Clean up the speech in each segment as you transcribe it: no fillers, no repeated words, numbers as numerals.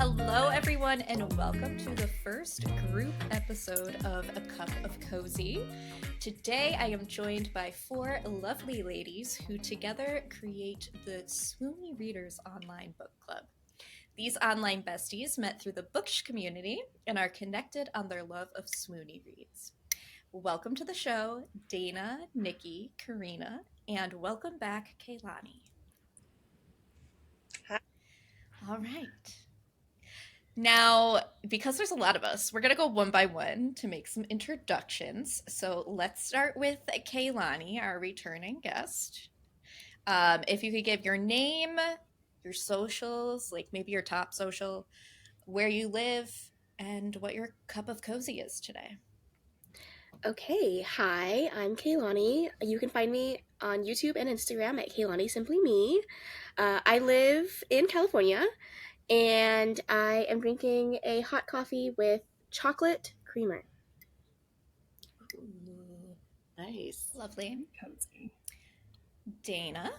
Hello, everyone, and welcome to the first group episode of A Cup of Cozy. Today, I am joined by four lovely ladies who together create the Swoony Readers online book club. These online besties met through the bookish community and are connected on their love of Swoony reads. Welcome to the show, Dana, Nikki, Karina, and welcome back, Kaylani. Hi. All right. Now, because there's a lot of us, we're going to go one by one to make some introductions. So let's start with Kaylani, our returning guest. If you could give your name, your socials, like maybe your top social, where you live, and what your cup of cozy is today. Okay, hi, I'm Kaylani. You can find me on YouTube and Instagram at Kaylani Simply Me. I live in California, and I am drinking a hot coffee with chocolate creamer. Ooh, Nice. lovely. Cozy. Dana.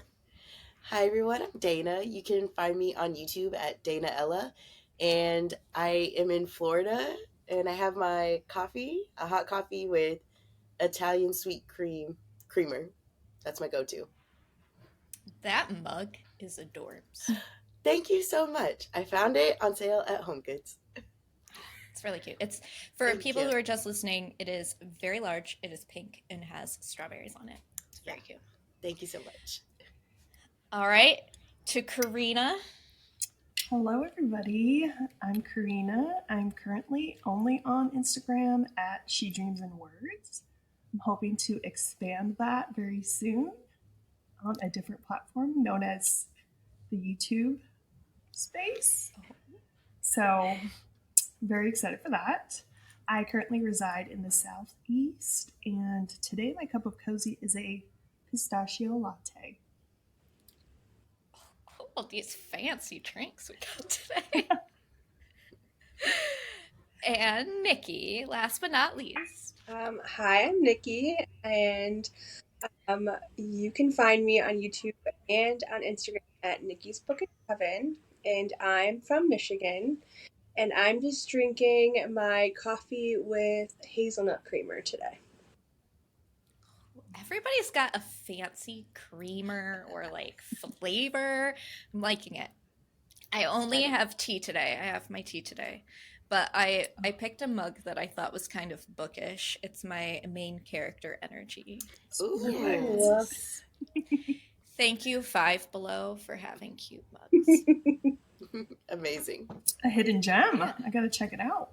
Hi, everyone. I'm Dana. You can find me on YouTube at Dana Ella. And I am in Florida, and I have my coffee, a hot coffee with Italian sweet creamer. That's my go-to. That mug is adorbs. Thank you so much. I found it on sale at HomeGoods. It's really cute. It's for Thank people you. who are just listening, it is very large, it is pink, and has strawberries on it. It's very cute. Thank you so much. All right, to Karina. Hello, everybody. I'm Karina. I'm currently only on Instagram at She Dreams in Words. I'm hoping to expand that very soon on a different platform known as the YouTube space. So, very excited for that. I currently reside in the Southeast, and today my cup of cozy is a pistachio latte. Oh, these fancy drinks we got today. And Nikki, last but not least. Hi, I'm Nikki, and you can find me on YouTube and on Instagram at Nikki's Book in Heaven, and I'm from Michigan, and I'm just drinking my coffee with hazelnut creamer today. Everybody's got a fancy creamer or like flavor. I'm liking it. I only have tea today. I have my tea today. But I picked a mug that I thought was kind of bookish. It's my main character energy. Ooh. Yes. Thank you, Five Below, for having cute mugs. Amazing. A hidden gem. Yeah. I gotta check it out.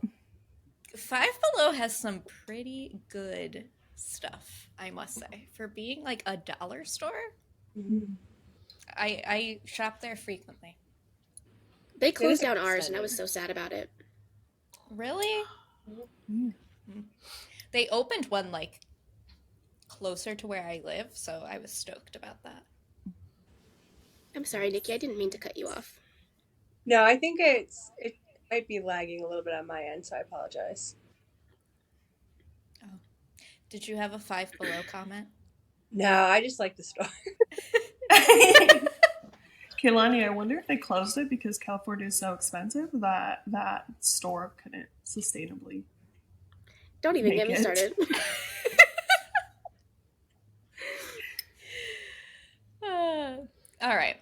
Five Below has some pretty good stuff, I must say. For being like a dollar store, I shop there frequently. They closed It is down ours, and I exciting. was so sad about it. Really? Mm. They opened one like closer to where I live, so I was stoked about that. I'm sorry, Nikki, I didn't mean to cut you off. No, I think it might be lagging a little bit on my end, so I apologize. Did you have a Five Below comment? No, I just like the store. Kehlani, I wonder if they closed it because California is so expensive that that store couldn't sustainably. Don't even Make get me it. started. All right.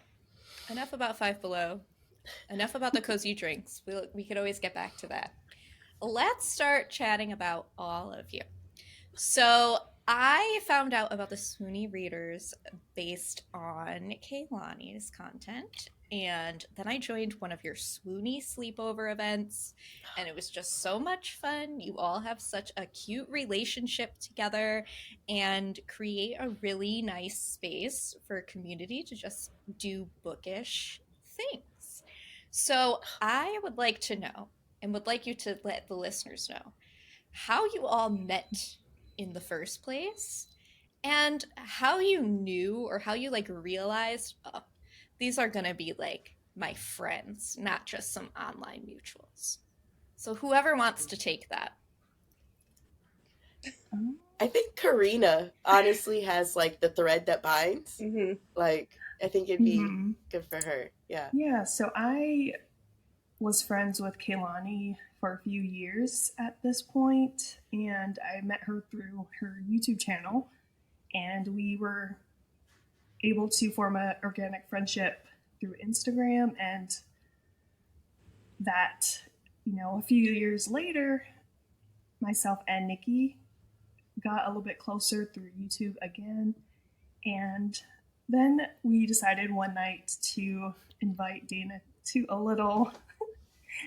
Enough about Five Below. Enough about the cozy drinks. We could always get back to that. Let's start chatting about all of you. So I found out about the Swoony Readers based on Kaylani's content, and then I joined one of your Swoony sleepover events, and it was just so much fun. You all have such a cute relationship together and create a really nice space for a community to just do bookish things. So I would like to know, and would like you to let the listeners know, how you all met in the first place, and how you knew or how you like realized, oh, these are gonna be like my friends, not just some online mutuals. So whoever wants to take that. I think Karina honestly has like the thread that binds. Mm-hmm. Like, I think it'd be Mhm. good for her. Yeah. Yeah, so I was friends with Kaylani for a few years at this point, and I met her through her YouTube channel, and we were able to form an organic friendship through Instagram, and that, a few years later, myself and Nikki got a little bit closer through YouTube again. And then we decided one night to invite Dana to a little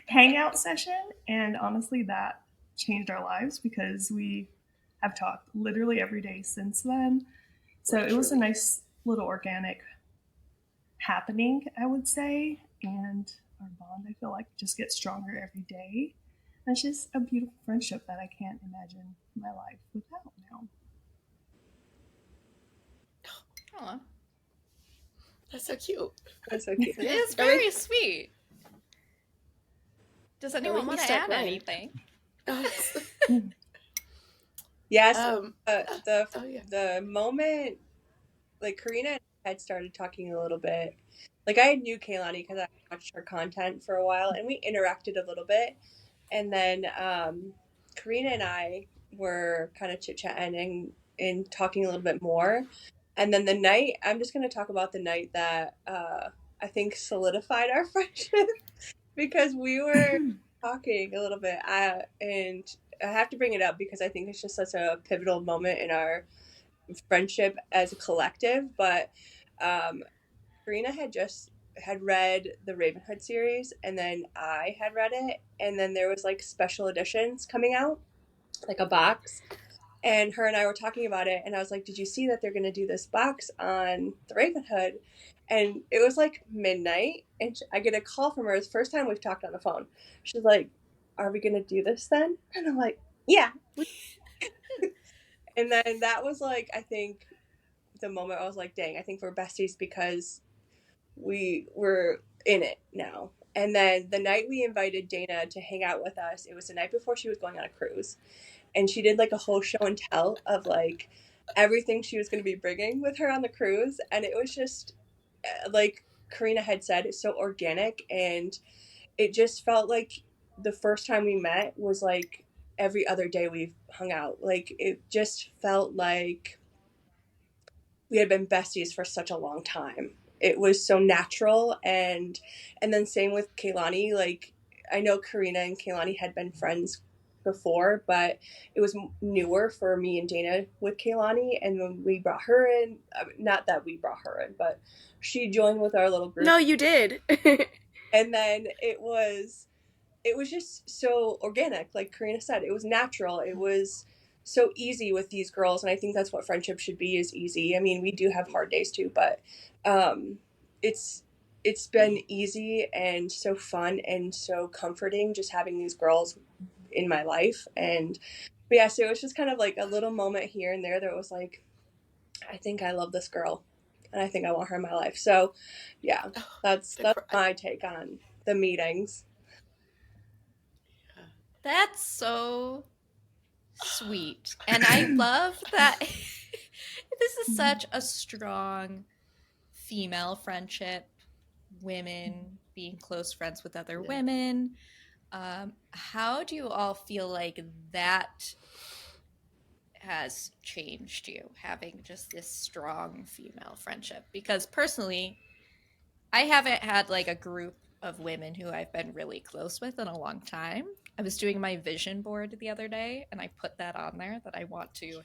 hangout session. And honestly, that changed our lives because we have talked literally every day since then. So it was a nice little organic happening, I would say. And our bond, I feel like, just gets stronger every day. And it's just a beautiful friendship that I can't imagine my life without now. Aw, That's so cute. That's so cute. it is very sweet. Does make anyone me want to start add crying. anything? Yes. Oh, yeah. The moment, like, Karina and I had started talking a little bit. Like, I knew Kaylani because I watched her content for a while, and we interacted a little bit. And then Karina and I were kind of chit-chatting and talking a little bit more. And then the night, I'm just going to talk about the night that I think solidified our friendship because we were talking a little bit. And I have to bring it up because I think it's just such a pivotal moment in our friendship as a collective. But Karina had read the Ravenhood series, and then I had read it, and then there was like special editions coming out, like a box, and her and I were talking about it, and I was like, did you see that they're going to do this box on the Ravenhood? And it was like midnight, and I get a call from her. It's the first time we've talked on the phone. She's like, are we going to do this then? And I'm like, yeah. And then that was like, I think the moment I was like, dang, I think we're besties because we were in it now. And then the night we invited Dana to hang out with us, it was the night before she was going on a cruise. And she did like a whole show and tell of like everything she was going to be bringing with her on the cruise. And it was just like Karina had said, it's so organic. And it just felt like the first time we met was like every other day we've hung out. Like it just felt like we had been besties for such a long time. It was so natural. And then same with Kaylani. Like I know Karina and Kaylani had been friends before, but it was newer for me and Dana with Kaylani. And when we brought her in, not that we brought her in, but she joined with our little group. No, you did. And then it was just so organic. Like Karina said, it was natural. It was so easy with these girls. And I think that's what friendship should be, is easy. I mean, we do have hard days too, but it's been easy and so fun and so comforting just having these girls in my life. But yeah, so it was just kind of like a little moment here and there that was like, I think I love this girl and I think I want her in my life. So yeah, that's my take on the meetings. That's so sweet. And I love that this is such a strong female friendship, women being close friends with other women. How do you all feel like that has changed you, having just this strong female friendship? Because personally, I haven't had like a group of women who I've been really close with in a long time. I was doing my vision board the other day and I put that on there that I want to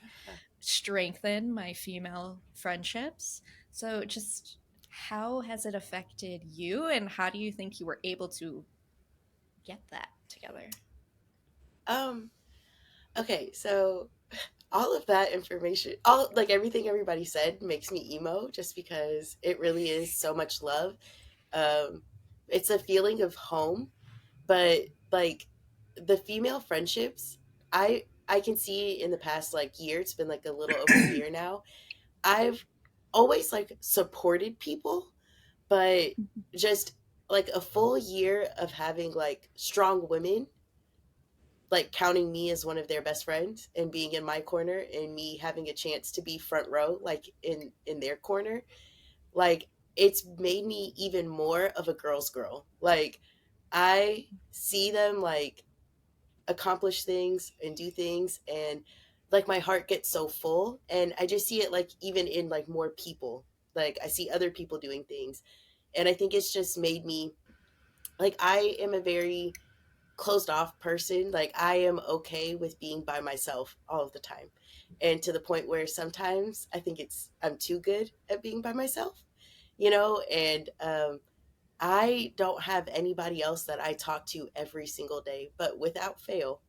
strengthen my female friendships. So just how has it affected you and how do you think you were able to get that together? Okay, so all of that information, all like everything everybody said makes me emo just because it really is so much love. It's a feeling of home, but like the female friendships, I can see in the past like year, it's been like a little over a year now. I've always like supported people, but just like a full year of having like strong women like counting me as one of their best friends and being in my corner and me having a chance to be front row like in their corner, like it's made me even more of a girl's girl. Like I see them like accomplish things and do things, and like my heart gets so full, and I just see it like even in like more people. Like I see other people doing things, and I think it's just made me like I am a very closed off person. Like I am okay with being by myself all of the time. And to the point where sometimes I think I'm too good at being by myself, and I don't have anybody else that I talk to every single day, but without fail,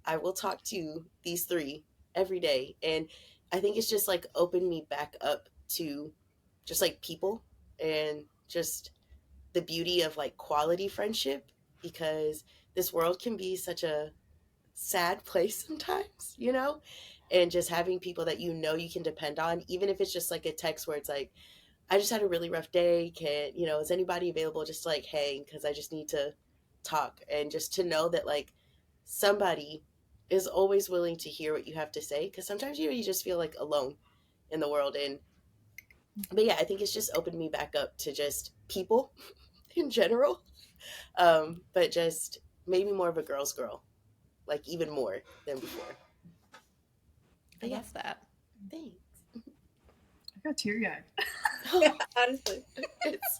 I will talk to these three every day. And I think it's just like opened me back up to just like people and just the beauty of like quality friendship, because this world can be such a sad place sometimes, and just having people that you can depend on, even if it's just like a text where it's like, I just had a really rough day. Is anybody available just to like hang? Because I just need to talk. And just to know that like somebody is always willing to hear what you have to say. Because sometimes, you just feel like alone in the world. But yeah, I think it's just opened me back up to just people in general. But just maybe more of a girl's girl, like even more than before. I But yeah, love that. thanks. I got teary-eyed. Yeah, honestly. It's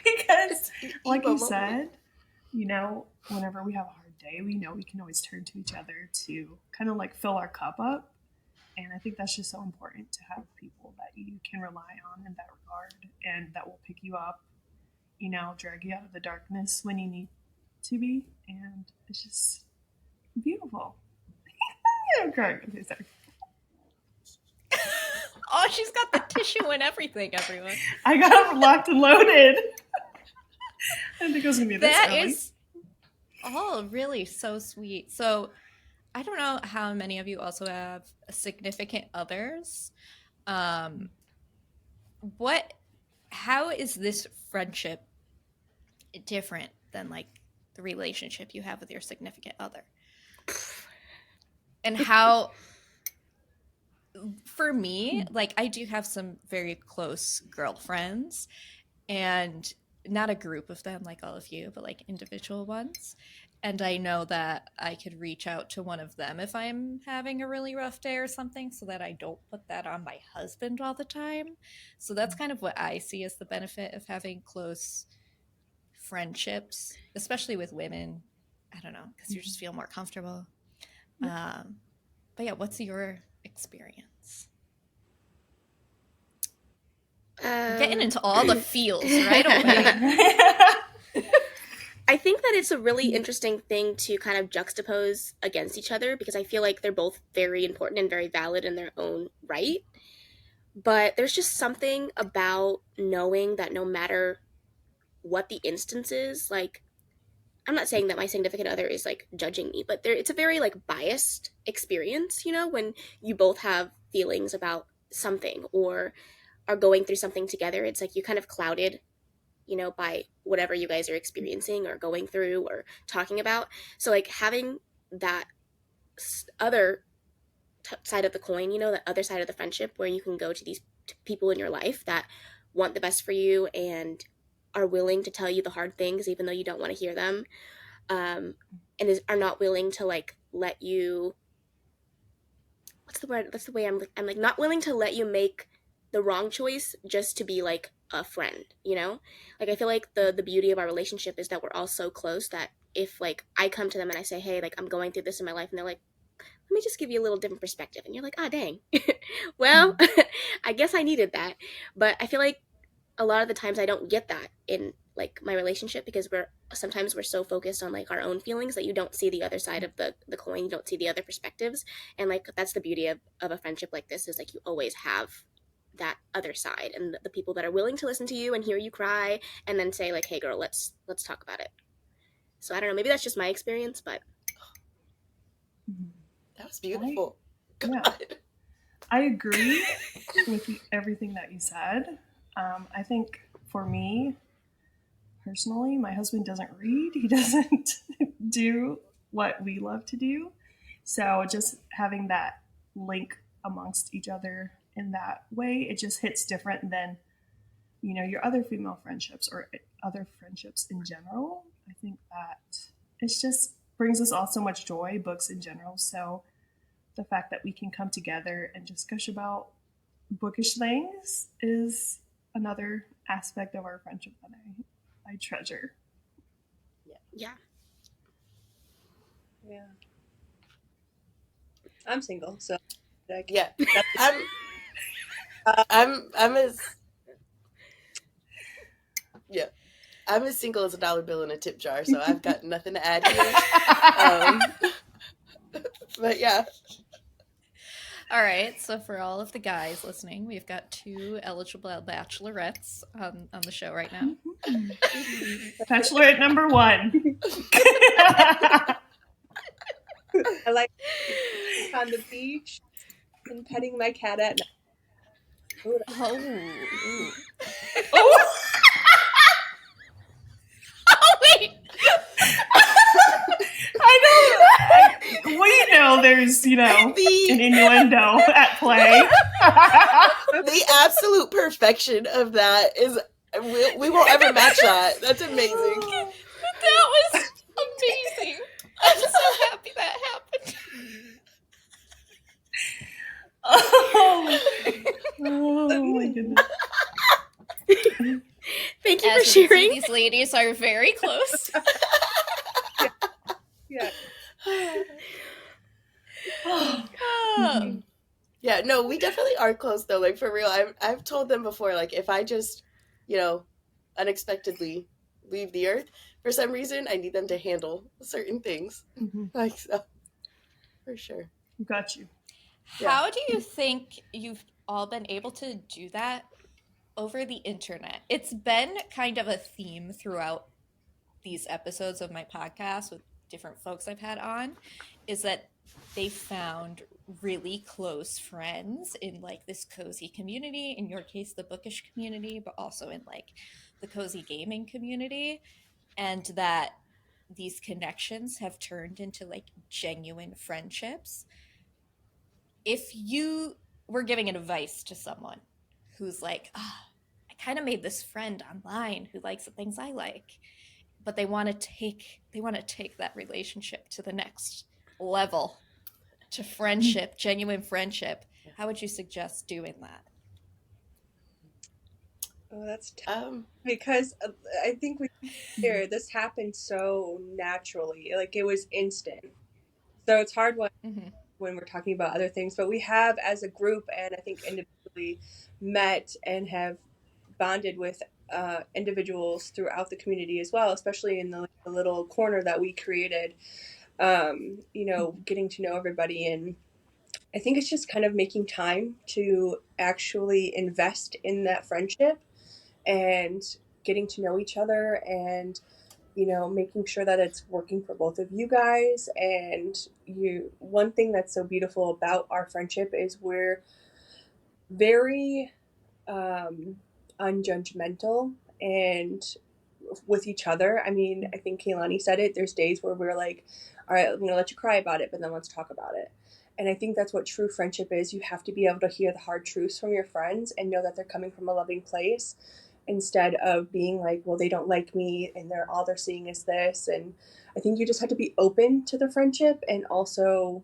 Because, like emo you moment. said, whenever we have a hard day, we know we can always turn to each other to kind of like fill our cup up. And I think that's just so important to have people that you can rely on in that regard and that will pick you up, drag you out of the darkness when you need to be. And it's just beautiful. I'm crying. Okay, sorry. Oh, she's got the tissue and everything, everyone. I got them locked and loaded. I didn't think it was going to be this That early. is all really so sweet. So I don't know how many of you also have significant others. How is this friendship different than like the relationship you have with your significant other? And how, for me, like I do have some very close girlfriends, and not a group of them like all of you, but like individual ones. And I know that I could reach out to one of them if I'm having a really rough day or something, so that I don't put that on my husband all the time. So that's kind of what I see as the benefit of having close friendships, especially with women. I don't know, because you just feel more comfortable. But yeah, what's your experience? Getting into all the feels right away. I think that it's a really interesting thing to kind of juxtapose against each other, because I feel like they're both very important and very valid in their own right. But there's just something about knowing that no matter what the instance is, like, I'm not saying that my significant other is like judging me, but it's a very like biased experience, when you both have feelings about something or are going through something together. It's like you kind of clouded, by whatever you guys are experiencing or going through or talking about. So like having that other side of the coin, that other side of the friendship where you can go to these people in your life that want the best for you and are willing to tell you the hard things even though you don't want to hear them, and are not willing to like let you, what's the word, that's the way I'm like not willing to let you make the wrong choice just to be like a friend, like I feel like the beauty of our relationship is that we're all so close that if like I come to them and I say, hey, like I'm going through this in my life, and they're like, let me just give you a little different perspective, and you're like, ah, dang. Well, I guess I needed that. But I feel like a lot of the times I don't get that in like my relationship, because we're so focused on like our own feelings that you don't see the other side of the coin, you don't see the other perspectives. And like that's the beauty of a friendship like this, is like you always have that other side, and the people that are willing to listen to you and hear you cry and then say like, hey girl, let's talk about it. So I don't know, maybe that's just my experience, but That was beautiful. Yeah, I agree with everything that you said. I think for me, personally, my husband doesn't read. He doesn't do what we love to do. So just having that link amongst each other in that way, it just hits different than, your other female friendships or other friendships in general. I think that it just brings us all so much joy, books in general. So the fact that we can come together and just gush about bookish things is another aspect of our friendship that I treasure. Yeah. Yeah. I'm single, so Yeah, I'm as single as a dollar bill in a tip jar, so I've got nothing to add here. But yeah. All right, so for all of the guys listening, we've got 2 eligible bachelorettes on the show right now. Bachelorette number 1. I like on the beach and petting my cat at night. Ooh, Oh, Oh, wait! we know there's, an The innuendo at play. the absolute perfection of that is we won't ever match that. That's amazing. That was amazing. I'm so happy that happened. Oh my goodness. Thank you As for you can see, sharing. these ladies are very close. yeah. Oh. Yeah, no, we definitely are close though. Like for real, I've told them before. Like if I just, unexpectedly leave the earth for some reason, I need them to handle certain things. Mhm. Like so, for sure. Got you. Yeah. How do you think you've all been able to do that over the internet? It's been kind of a theme throughout these episodes of my podcast with different folks I've had on, is that they found really close friends in like this cozy community, in your case the bookish community, but also in like the cozy gaming community, and that these connections have turned into like genuine friendships. If you were giving advice to someone who's like, I kind of made this friend online who likes the things I like, but they want to take that relationship to the next level, to friendship, genuine friendship, how would you suggest doing that? Oh, that's tough. Because I think this happened so naturally. Like it was instant. So it's hard when we're talking about other things, but we have as a group and I think individually met and have bonded with individuals throughout the community as well, especially in the little corner that we created, getting to know everybody. And I think it's just kind of making time to actually invest in that friendship and getting to know each other and making sure that it's working for both of you guys. And one thing that's so beautiful about our friendship is we're very unjudgmental and with each other. I mean, I think Kaylani said it. There's days where we're like, all right, I'm going to let you cry about it, but then let's talk about it. And I think that's what true friendship is. You have to be able to hear the hard truths from your friends and know that they're coming from a loving place instead of being like, well, they don't like me and all they're seeing is this. And I think you just have to be open to the friendship and also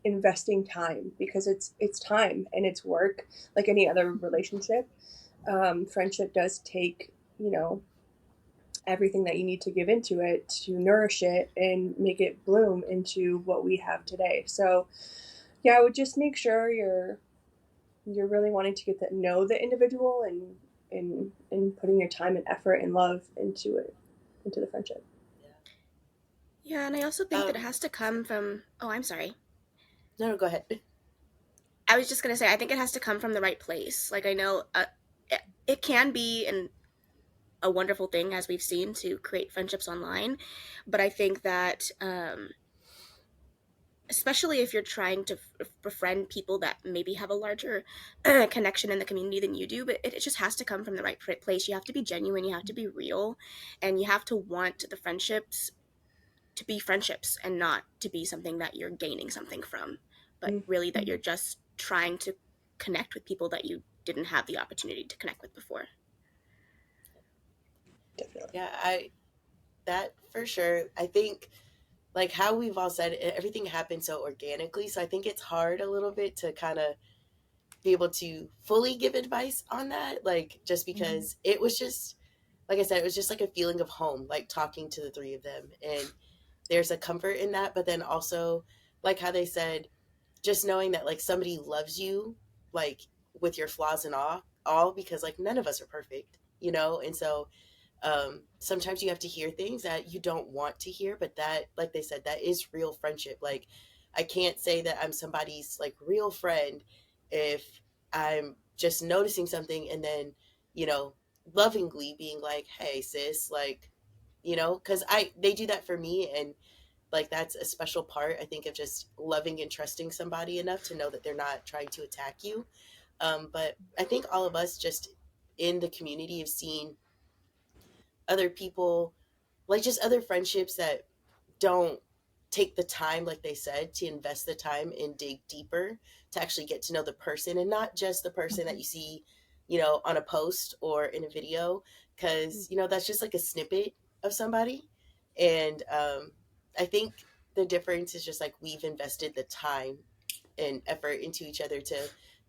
investing time, because it's time and it's work like any other relationship. Friendship does take, everything that you need to give into it to nourish it and make it bloom into what we have today. So yeah, I would just make sure you're really wanting to get to know the individual and putting your time and effort and love into it, into the friendship. Yeah, and I also think that it has to come from, I'm sorry. No, go ahead. I was just going to say, I think it has to come from the right place. Like I know it can be a wonderful thing, as we've seen, to create friendships online. But I think that especially if you're trying to befriend people that maybe have a larger connection in the community than you do, but it just has to come from the right place. You have to be genuine, you have to be real, and you have to want the friendships to be friendships and not to be something that you're gaining something from, but really that you're just trying to connect with people that you didn't have the opportunity to connect with before. Definitely. Yeah, that for sure. I think like how we've all said, everything happened so organically. So I think it's hard a little bit to kind of be able to fully give advice on that. Like, just because it was just, like I said, it was just like a feeling of home, like talking to the three of them. And there's a comfort in that. But then also, like how they said, just knowing that like somebody loves you, like with your flaws and all because like none of us are perfect, you know? And so sometimes you have to hear things that you don't want to hear, but that, like they said, that is real friendship. Like, I can't say that I'm somebody's like real friend if I'm just noticing something and then, you know, lovingly being like, hey, sis, like, you know, because they do that for me. And like, that's a special part, I think, of just loving and trusting somebody enough to know that they're not trying to attack you. But I think all of us just in the community have seen other people, like just other friendships that don't take the time, like they said, to invest the time and dig deeper to actually get to know the person and not just the person that you see, you know, on a post or in a video, because, you know, that's just like a snippet of somebody. And I think the difference is just like we've invested the time and effort into each other to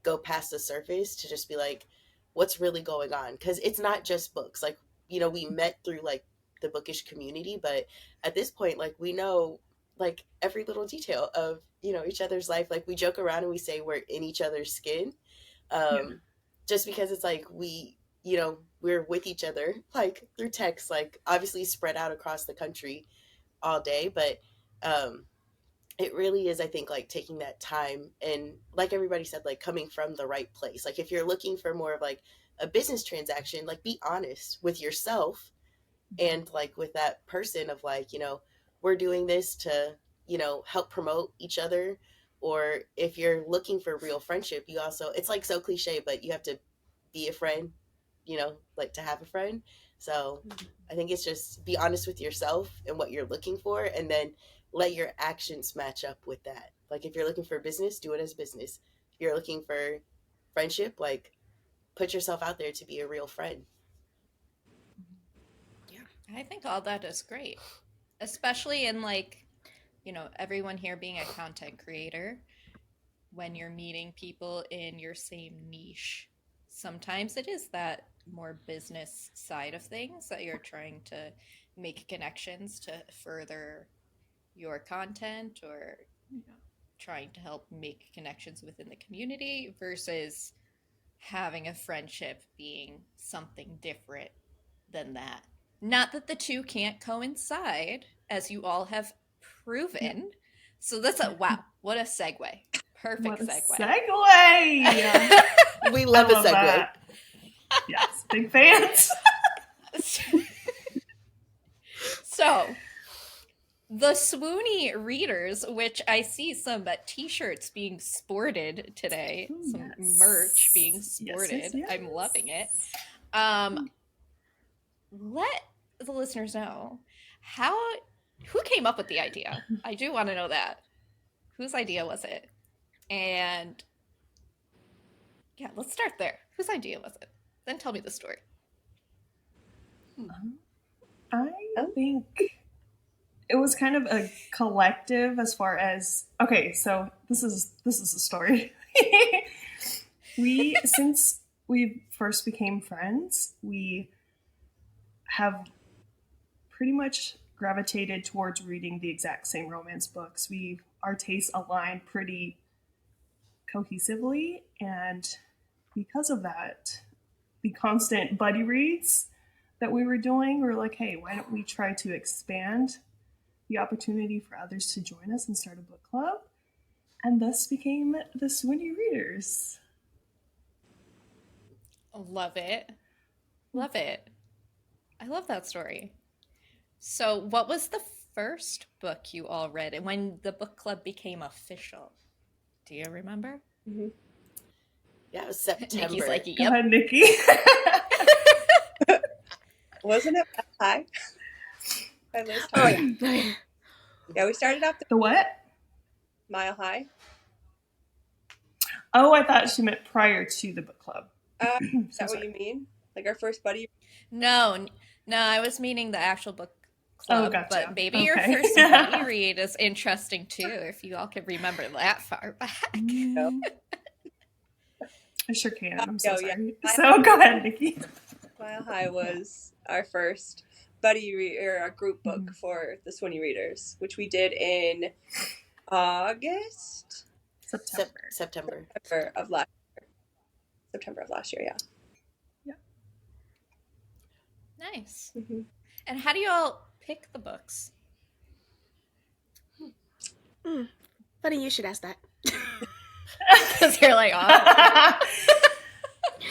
go past the surface to just be like, what's really going on? Because it's not just books. Like, you know, we met through like the bookish community, but at this point, like, we know like every little detail of, you know, each other's life. Like, we joke around and we say we're in each other's skin, just because it's like you know, we're with each other like through text, like obviously spread out across the country all day, but um it really is, I think, like taking that time and, like everybody said, like coming from the right place. Like, if you're looking for more of like a business transaction, like be honest with yourself and like with that person of like, you know, we're doing this to, you know, help promote each other. Or if you're looking for real friendship, you also, it's like so cliche, but you have to be a friend, you know, like to have a friend. So I think it's just be honest with yourself and what you're looking for, and then let your actions match up with that. Like, if you're looking for business, do it as business. If you're looking for friendship, like put yourself out there to be a real friend. I think all that is great, especially in like, you know, everyone here being a content creator. When you're meeting people in your same niche, sometimes it is that more business side of things that you're trying to make connections to further your content, or you know, trying to help make connections within the community versus having a friendship being something different than that. Not that the two can't coincide, as you all have proven. So that's a wow, what a segue. Perfect What a segue. segue! We love I a love segue. that. Yes, big fans. So, the Swoony Readers, which I see some t-shirts being sported today, Ooh, some yes. merch being sported. Yes. I'm loving it. Let the listeners know who came up with the idea. I do want to know that. Whose idea was it? And yeah, let's start there. Whose idea was it? Then tell me the story. I think it was kind of a collective as far as, okay, so this is a story. Since we first became friends, we have pretty much gravitated towards reading the exact same romance books. Our tastes align pretty cohesively, and because of that, the constant buddy reads that we were doing, we were like, hey, why don't we try to expand the opportunity for others to join us and start a book club? And thus became the Swoony Readers. Love it. Love it. I love that story. So, what was the first book you all read and when the book club became official? Do you remember? Mm-hmm. Yeah, it was September. Nikki's like, Go yep. ahead, Nikki. Wasn't it Mile High? By Liz Oh Thomas? yeah. Yeah, we started off The what? Mile High. Oh, I thought she meant prior to the book club. Is that what you mean? Like our first buddy? No, I was meaning the actual book club, gotcha. but maybe your Okay. first buddy read is interesting too, if you all can remember that far back. Mm, I sure can. I'm so Oh, yeah. sorry. So go ahead, Nikki. Mile High was our first or a group book Mhm. for the Swoony Readers, which we did in August, September. September of last year. Yeah. Nice. Mm-hmm. And how do you all pick the books? Funny you should ask that. Because you're like, oh.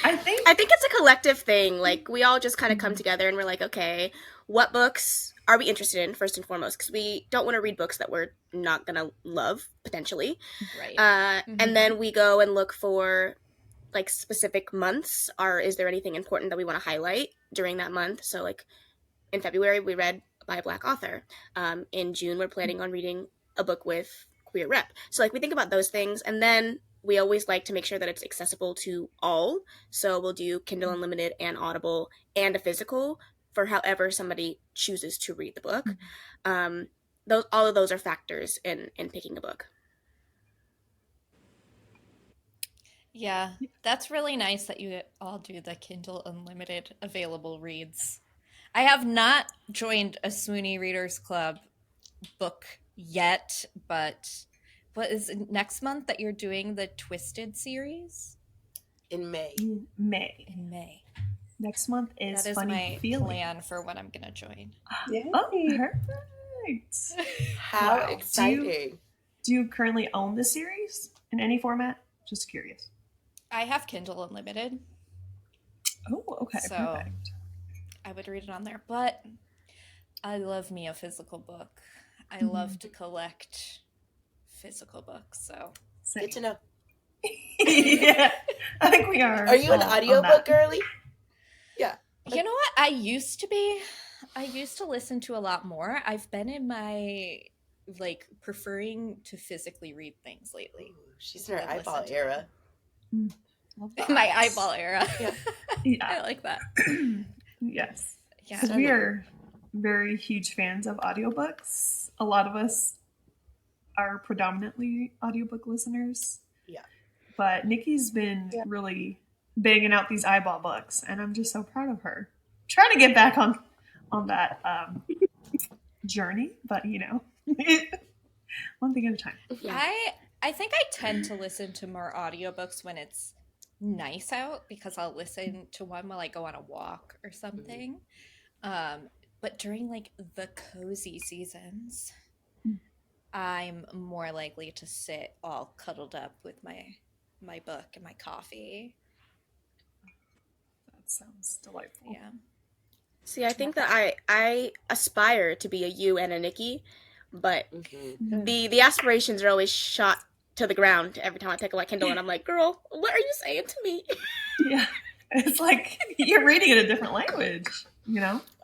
I think it's a collective thing. Like, we all just kind of come together and we're like, okay, what books are we interested in, first and foremost? Because we don't want to read books that we're not going to love, potentially. Right. And then we go and look for, like, specific months. Is there anything important that we want to highlight during that month? So, like, in February, we read by a Black author. In June, we're planning on reading a book with queer rep. So, like, we think about those things, and then we always like to make sure that it's accessible to all. So we'll do Kindle Unlimited and Audible and a physical for however somebody chooses to read the book. All of those are factors in picking a book. Yeah, that's really nice that you all do the Kindle Unlimited available reads. I have not joined a Swoony Readers Club book yet, but what is it next month that you're doing the Twisted series? In May. in May. In May. Next month is That is Funny my Feeling. plan for when I'm going to join. Yay. Oh, perfect. How Wow. exciting. Do you currently own the series in any format? Just curious. I have Kindle Unlimited. Oh, okay, So- perfect. I would read it on there, but I love me a physical book. I love to collect physical books, so Same. Good to know. Yeah, I think we are. Are you an on audiobook that. girly? you know what? I used to be. I used to listen to a lot more. I've been in my preferring to physically read things lately. Ooh, she's in her I'd listen eyeball to era. Love that. My eyeball era. Yeah. I Yeah. like that. Yes. Yeah. Because we are very huge fans of audiobooks. A lot of us are predominantly audiobook listeners. Yeah. But Nikki's been really banging out these eyeball books, and I'm just so proud of her. Trying to get back on that journey, but one thing at a time. Yeah. I think I tend to listen to more audiobooks when it's nice out because I'll listen to one while I go on a walk or something. But during the cozy seasons, I'm more likely to sit all cuddled up with my book and my coffee. That sounds delightful. Yeah. See, I think that I aspire to be a you and a Nikki, but Mhm. the aspirations are always shot to the ground every time I pick up my Kindle, and I'm like, girl, what are you saying to me? Yeah. It's like you're reading in a different language,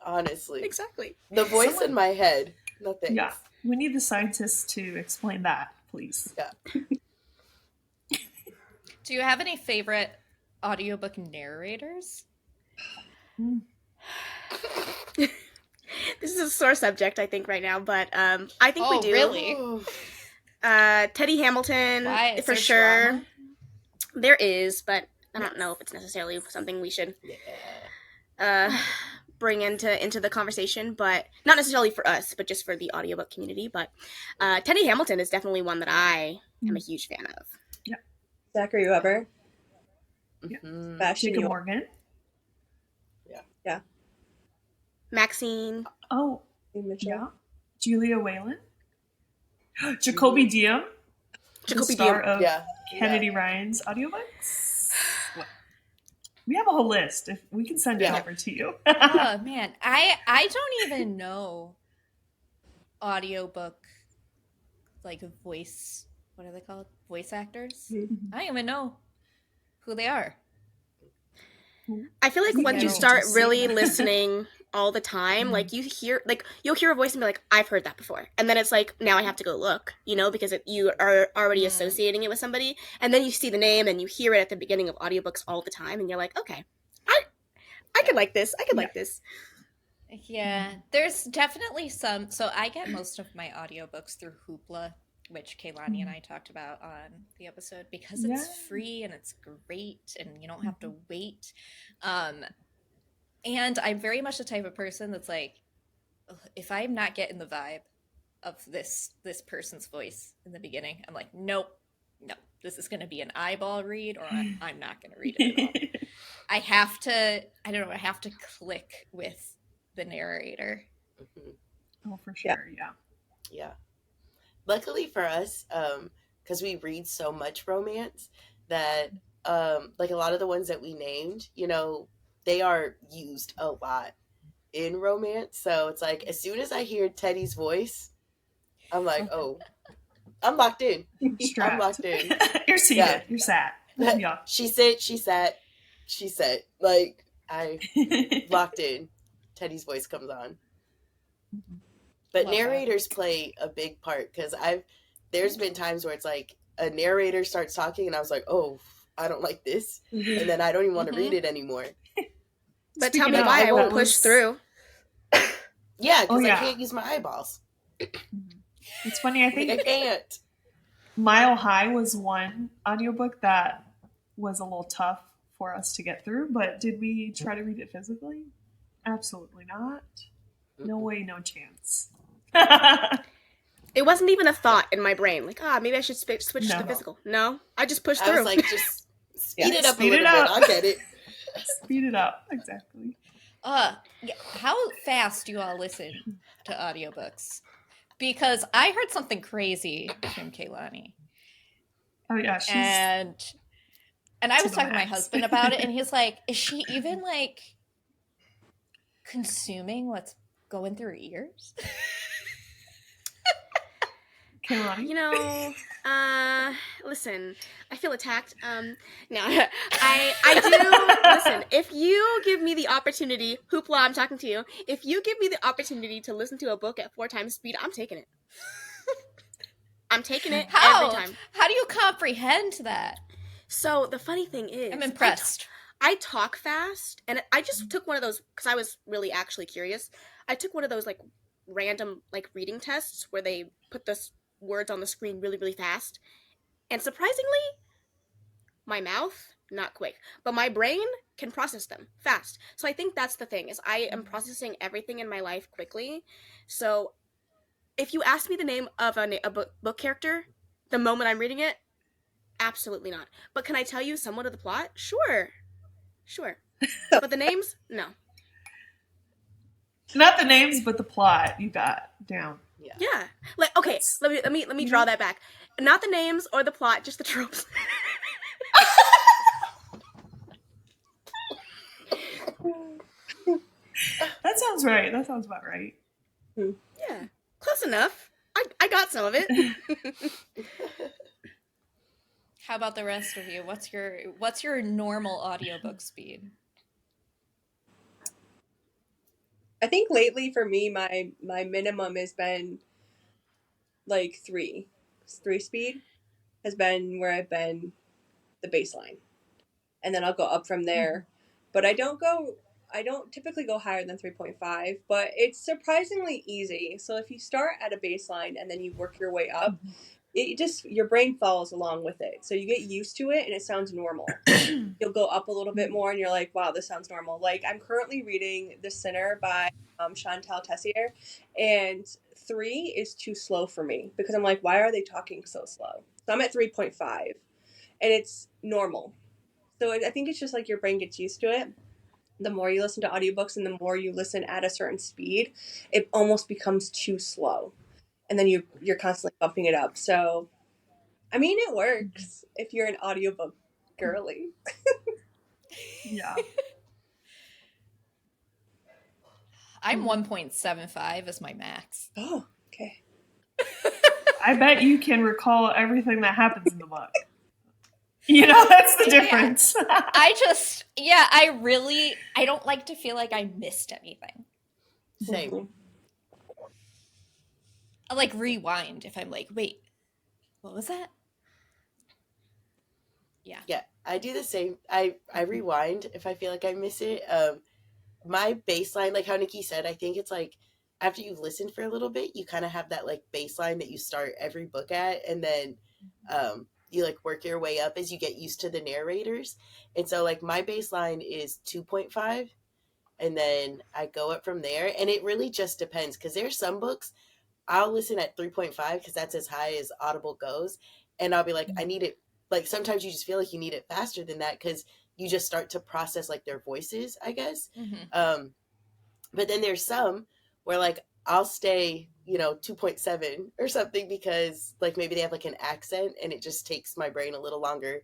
Honestly. Exactly. The voice in my head. No thanks. Yeah. We need the scientists to explain that, please. Yeah. Do you have any favorite audiobook narrators? This is a sore subject, I think, right now, but I think we Oh, do. really? Ooh. Teddy Hamilton, Why? Is for there sure. drama? There is, but I don't know if it's necessarily something we should Yeah. bring into the conversation, but not necessarily for us, but just for the audiobook community. But Teddy Hamilton is definitely one that I am a huge fan of. Zachary Weber, Mhm. Sebastian Jacob York. Morgan. Maxine. Oh, Mitchell. yeah. Julia Whalen. Jacoby Diem. The Jacoby star Diem. of Yeah. Kennedy Ryan's audiobooks. We have a whole list. If we can send it Yeah. over to you. Oh man, I don't even know audiobook voice. What are they called? Voice actors. Mhm. I don't even know who they are. I feel like You once you gotta start just really see them. listening all the time, you'll hear a voice and be like, I've heard that before. And then it's like, now I have to go look, because you are already Mm. associating it with somebody. And then you see the name and you hear it at the beginning of audiobooks all the time. And you're like, okay, I could like this. I could like this. Yeah, there's definitely some. So I get most of my audiobooks through Hoopla, which Kaylani and I talked about on the episode because Yeah. it's free and it's great and you don't have to wait. Um, and I'm very much the type of person that's like, "Ugh, if I'm not getting the vibe of this person's voice in the beginning, I'm like, nope, no, this is going to be an eyeball read, or I'm not going to read it at all. I have to, I don't know, I have to click with the narrator. Mhm. Oh, for Yeah. sure. Yeah. Yeah. Luckily for us, because we read so much romance that, like a lot of the ones that we named, they are used a lot in romance. So it's like as soon as I hear Teddy's voice, I'm like, oh, I'm locked in. I'm Strapped. locked in. You're seated. Yeah. You're sat. Yeah. She said, she sat, she said, like I locked in. Teddy's voice comes on. But Love that. narrators play a big part because there's been times where it's like a narrator starts talking and I was like, oh, I don't like this, and then I don't even want to read it anymore. But Speaking tell me of, why I I won't won't- push through. Yeah, because Oh, yeah. I can't use my eyeballs. It's funny. I Like, I think can't. Mile High was one audiobook that was a little tough for us to get through, but did we try to read it physically? Absolutely not. No way, no chance. It wasn't even a thought in my brain. Like, maybe I should switch to No. the physical. No, I just pushed I through. was like, just speed Yeah, it up speed a it little bit. up. I'll get it. Speed it up. Exactly. Yeah, how fast do you all listen to audiobooks? Because I heard something crazy from Kaylani. Oh yeah, she's And I to was the talking to my max. husband about it, and he's like, is she even like consuming what's going through her ears? Kaylani. Listen, I feel attacked. No, I do. Listen, if you give me the opportunity, Hoopla, I'm talking to you. If you give me the opportunity to listen to a book at 4 times speed, I'm taking it. I'm taking it How? every time. How do you comprehend that? So the funny thing is, I'm impressed. I talk fast, and I just took one of those because I was really actually curious. I took one of those like random like reading tests where they put the words on the screen really really fast, and surprisingly, my mouth not quick, but my brain can process them fast. So I think that's the thing is I am processing everything in my life quickly. So if you ask me the name of a book character, the moment I'm reading it, absolutely not. But can I tell you somewhat of the plot? Sure. But the names, no. Not the names, but the plot you got down. Yeah. Like okay, That's- let me draw that back. Not the names or the plot, just the tropes. That sounds right. That sounds about right. Yeah. Close enough. I got some of it. How about the rest of you? What's your normal audiobook speed? I think lately for me, my minimum has been like 3 speed has been where I've been the baseline, and then I'll go up from there. But I don't typically go higher than 3.5, but it's surprisingly easy. So if you start at a baseline and then you work your way up, it just your brain follows along with it. So you get used to it and it sounds normal. You'll go up a little bit more and you're like, wow, this sounds normal. Like I'm currently reading The Sinner by Chantal Tessier, and 3 is too slow for me because I'm like, why are they talking so slow? So I'm at 3.5 and it's normal. So I think it's just like your brain gets used to it. The more you listen to audiobooks and the more you listen at a certain speed, it almost becomes too slow. And then you're constantly bumping it up. So, I mean, it works if you're an audiobook girly. Yeah. I'm 1.75 is my max. Oh, okay. I bet you can recall everything that happens in the book. That's the Yeah. difference. I don't like to feel like I missed anything. Same. I like rewind if I'm like, wait, what was that? Yeah. Yeah, I do the same. I rewind if I feel like I miss it. my baseline, like how Nikki said, I think it's like after you've listened for a little bit, you kind of have that like baseline that you start every book at, and then you like work your way up as you get used to the narrators. And so like my baseline is 2.5, and then I go up from there, and it really just depends because there's some books I'll listen at 3.5 because that's as high as Audible goes, and I'll be like, I need it. Like sometimes you just feel like you need it faster than that because you just start to process like their voices, I guess. But then there's some where like I'll stay, 2.7 or something because like maybe they have like an accent and it just takes my brain a little longer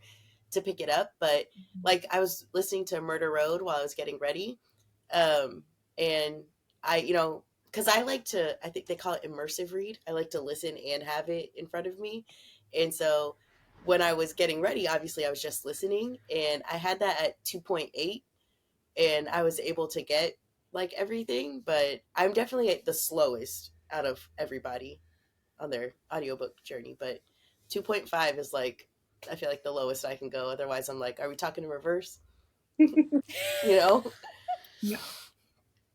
to pick it up. But like I was listening to Murder Road while I was getting ready. And I, because I think they call it immersive read. I like to listen and have it in front of me. And so when I was getting ready, obviously I was just listening, and I had that at 2.8, and I was able to get like everything, but I'm definitely the slowest out of everybody on their audiobook journey. But 2.5 is like, I feel like the lowest I can go. Otherwise I'm like, are we talking in reverse? Yeah.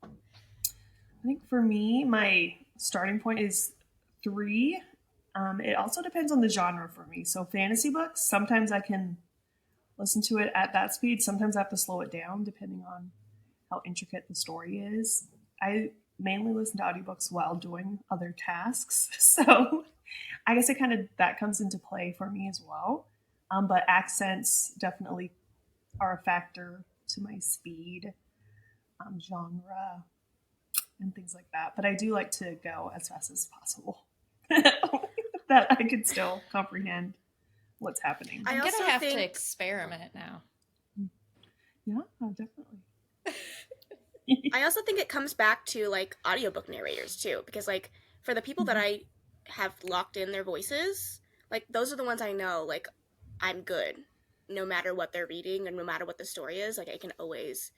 I think for me, my starting point is 3. It also depends on the genre for me. So fantasy books, sometimes I can listen to it at that speed. Sometimes I have to slow it down depending on how intricate the story is. I mainly listen to audiobooks while doing other tasks. So I guess that comes into play for me as well. But accents definitely are a factor to my speed, genre, and things like that. But I do like to go as fast as possible that I can still comprehend what's happening. I'm going to have to experiment now. Yeah, definitely. I also think it comes back to like audiobook narrators too, because like for the people that I have locked in their voices, like those are the ones I know, like I'm good no matter what they're reading and no matter what the story is. Like I can always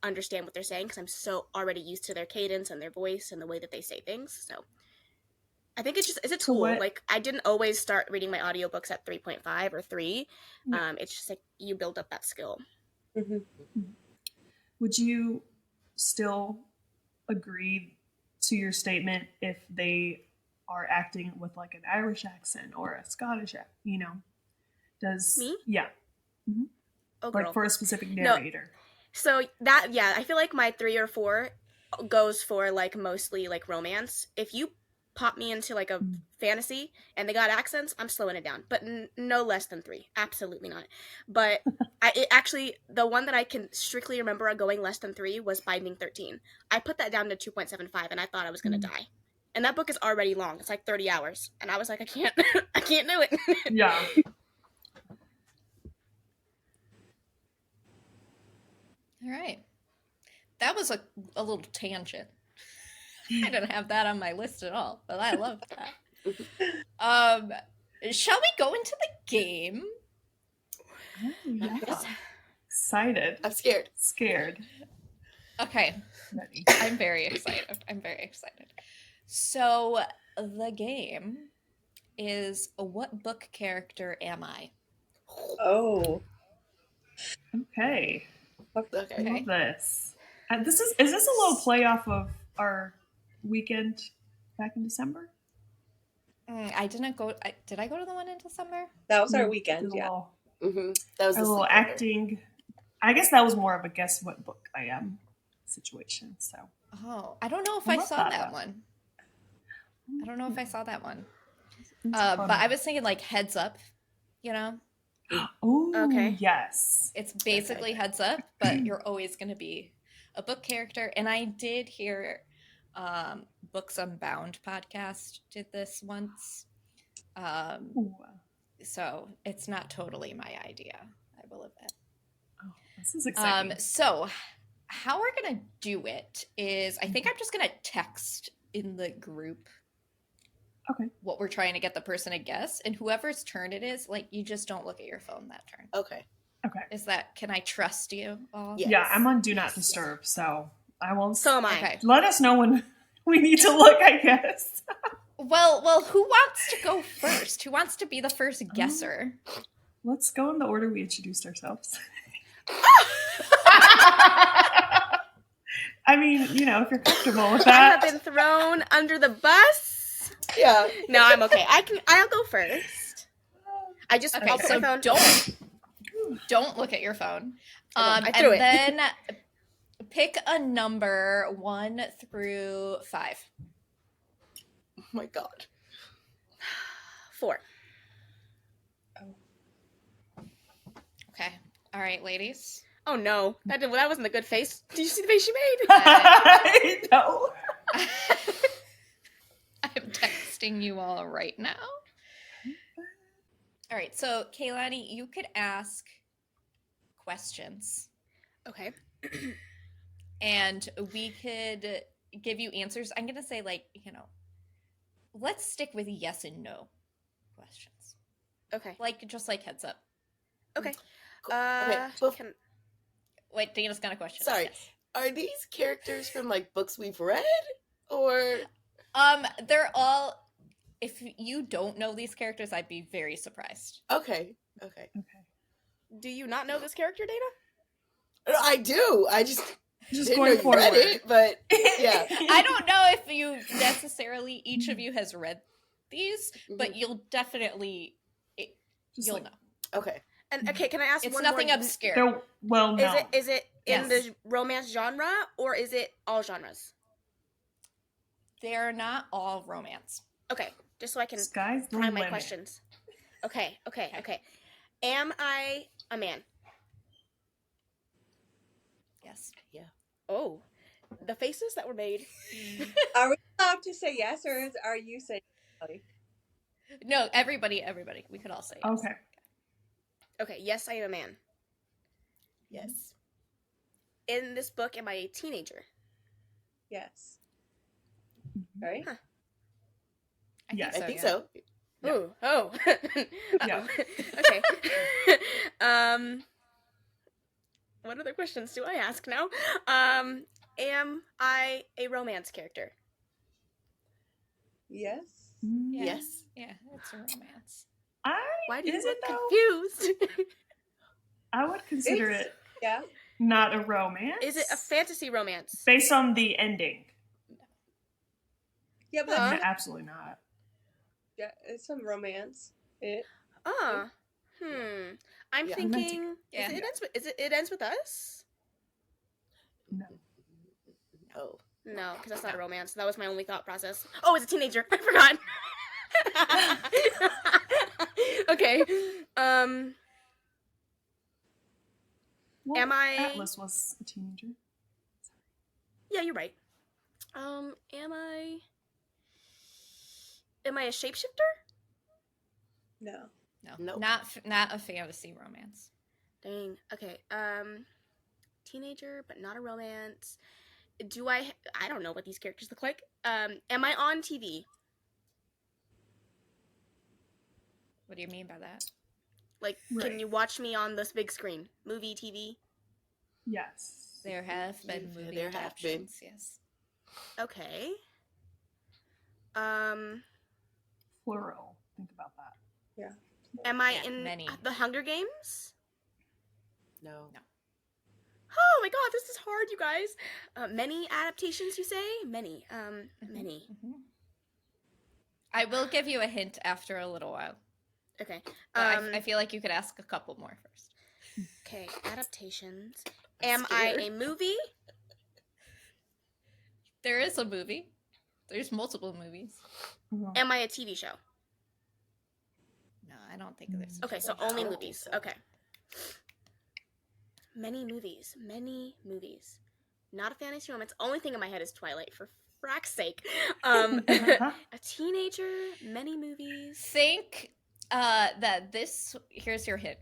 understand what they're saying because I'm so already used to their cadence and their voice and the way that they say things. So I think it's a tool. Like I didn't always start reading my audiobooks at 3.5 or 3. Yeah. It's just like you build up that skill. Would you still agree to your statement if they are acting with like an Irish accent or a Scottish accent, Does me? Yeah. Mm-hmm. Oh, like girl. For a specific narrator. No. So that, yeah, I feel like my 3 or 4 goes for like mostly like romance. If you pop me into like a fantasy and they got accents, I'm slowing it down, but no less than 3. Absolutely not. But actually, the one that I can strictly remember going less than 3 was Binding 13. I put that down to 2.75 and I thought I was going to die. And that book is already long. It's like 30 hours. And I was like, I can't do it. Yeah. All right. That was a little tangent. I didn't have that on my list at all, but I loved that. Shall we go into the game? Oh, yeah. Excited. I'm scared. Okay. Ready. I'm very excited. So the game is what book character am I? Oh. Okay. I Okay. love this. Is this a little play off of our weekend back in December? I didn't go. Did I go to the one in December? That was our weekend, yeah. That was a little acting. I guess that was more of a guess what book I am situation. So. Oh, I don't know if I saw that one. I don't know if I saw that one. But I was thinking like Heads Up, Oh, okay. Yes. It's basically Heads Up, but you're always going to be a book character. And I did hear Books Unbound podcast did this once. So it's not totally my idea, I will admit. Oh, this is exciting. So how we're going to do it is I think I'm just going to text in the group what we're trying to get the person to guess, and whoever's turn it is, like, you just don't look at your phone that turn. Okay. Can I trust you all? Yes. Yeah, I'm on Do Not Disturb, so I won't. So am I. Okay. Let us know when we need to look, I guess. Well, who wants to go first? Who wants to be the first guesser? Let's go in the order we introduced ourselves. I mean, if you're comfortable with I have that. been thrown under the bus. Yeah. No, I'm okay. I'll go first. Okay, I'll put so my phone. don't look at your phone. I threw and it. then pick a number 1 through 5. Oh my god. 4. Okay. All right, ladies. Oh no, that wasn't a good face. Did you see the face she made? No. I'm texting you all right now. All right, so Kaylani, you could ask questions Okay. and we could give you answers. I'm going to say, let's stick with yes and no questions. Okay. Just like heads up. Okay. Cool. Okay. Well, Wait, Dana's got a question. sorry. Yes. Are these characters from like books we've read, or They're all. If you don't know these characters, I'd be very surprised. okay? Do you not know this character, Dana? I do. I just didn't know going you forward. read it, but yeah. I don't know if you necessarily each of you has read these, but you'll definitely you'll know. Okay. And okay, can I ask It's one nothing more? obscure. Well, no. Is it in Yes. the romance genre or is it all genres? They're not all romance. Okay, just so I can Sky's the prime my limit. questions. Okay. Am I a man? Yes. Oh, the faces that were made. Are we allowed to say yes, or are you saying no? No, everybody. We could all say yes. Okay. Okay, yes, I am a man. Yes. In this book, am I a teenager? Yes. Mhm. Right? Huh. Yeah, I think so. Yeah. Ooh, oh. Yeah. Okay. What other questions do I ask now? Am I a romance character? Yes. Yeah. Yes. Yeah, it's a romance. Why do you Is look it though? confused? I would consider It's- it Yeah. not a romance. Is it a fantasy romance? based on the ending? Yeah, but Huh? No, absolutely not. yeah, it's some romance. It. I'm Yeah. thinking. Yeah. It ends with us? No. Oh. No, because that's not a romance. That was my only thought process. Oh, it's a teenager. I forgot. Okay. Well, Am I- Atlas was a teenager. Yeah, you're right. Am I a shapeshifter? No. No, Nope. not a fantasy romance. Dang. Okay. Teenager, but not a romance. I don't know what these characters look like. Am I on TV? What do you mean by that? Like, Right. can you watch me on this big screen? Movie, TV? Yes. There have been movie There have been. adaptations. Yes. Okay. Plural. Think about that. Am I Yeah, in many. the Hunger Games? No. Oh my god, this is hard, you guys. Many adaptations, you say? Many. Many. Mhm. I will give you a hint after a little while. Okay. But I feel like you could ask a couple more first. Okay, adaptations. I'm Am I scared. a movie? There is a movie. There's multiple movies. Mhm. Am I a TV show? No, I don't think there's. Okay, so I only don't movies. think so. Okay. Many movies. Many movies. Not a fantasy romance. Only thing in my head is Twilight, for frack's sake. Uh-huh. A teenager, many movies. Think that this. Here's your hint.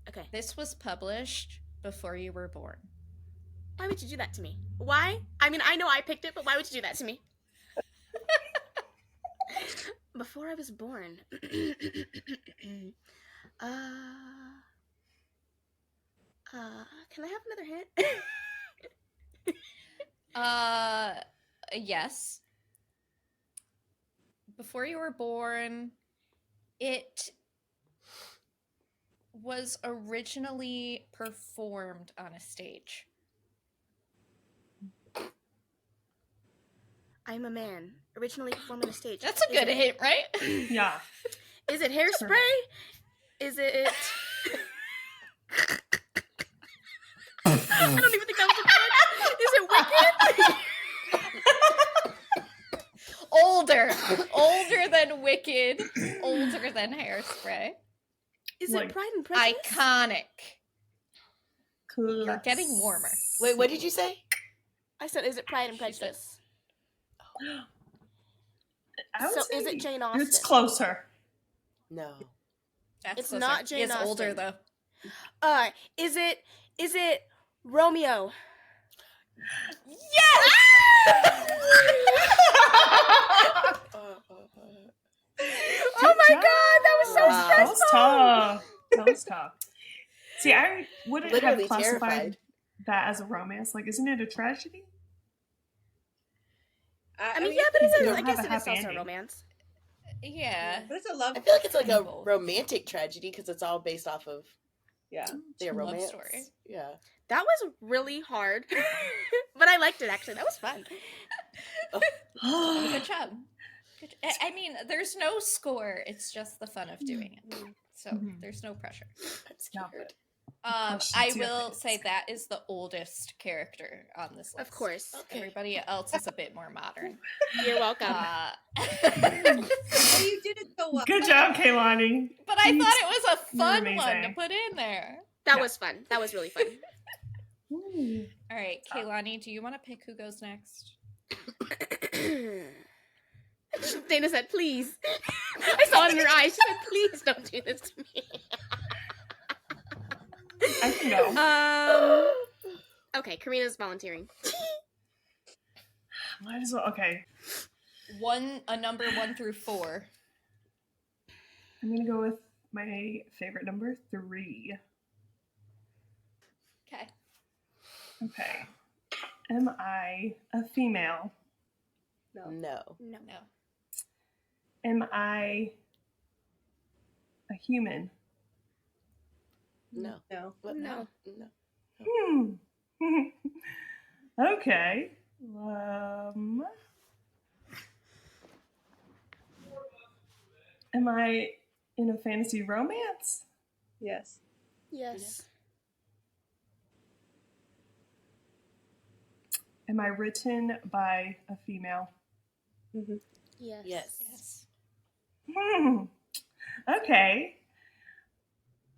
Okay. This was published before you were born. Why would you do that to me? Why? I mean, I know I picked it, but why would you do that to me? Before I was born. Can I have another hint? Yes. Before you were born, it was originally performed on a stage. I'm a man, originally performed on a stage. That's a good hint, right? Yeah. Is it Hairspray? Is it... I don't even think that was the correct. Is it Wicked? Older than Wicked, older than Hairspray. Is Like, it Pride and Prejudice? Iconic. You're getting warmer. Wait, what did you say? I said, is it Pride and She said- Prejudice? I would So say is it Jane Austen? It's closer. No. That's It's closer. not Jane He is older Austen. though. Is it Romeo? Yes! Oh my god, that was so Wow. That was stressful. tough. That was tough. See, I wouldn't Literally have classified terrified. that as a romance. Like, isn't it a tragedy? I mean, yeah, but it You is. don't I have guess a it is happy also ending. romance. Yeah. but it's a love. I feel like it's like a Both. romantic tragedy because it's all based off of Yeah. their Love romance. story. Yeah. That was really hard, but I liked it actually. That was fun. Good job. I mean, there's no score. It's just the fun of doing it. So Mhm. there's no pressure. I'm scared. Questions I you have will to say ask. that is the oldest character on this list. Of course. Okay. Everybody else is a bit more modern. You're welcome. Oh, you did it so well. Good job, Kaylani. But I You- thought it was a you're fun one to amazing. put in there. That Yeah. was fun. That was really fun. Ooh. All right, Kaylani, do you want to pick who goes next? Dana said, please. I saw it in her eyes. She said, please don't do this to me. I can go. Okay, Karina's volunteering. Might as well. Okay. A number 1 through 4. I'm going to go with my favorite number, 3. Okay. Okay. Am I a female? No. No. No. No. Am I a human? No. No. What? No. No. Okay. Am I in a fantasy romance? Yes. Yes. Am I written by a female? Mm-hmm. Yes. Yes. Yes. Okay.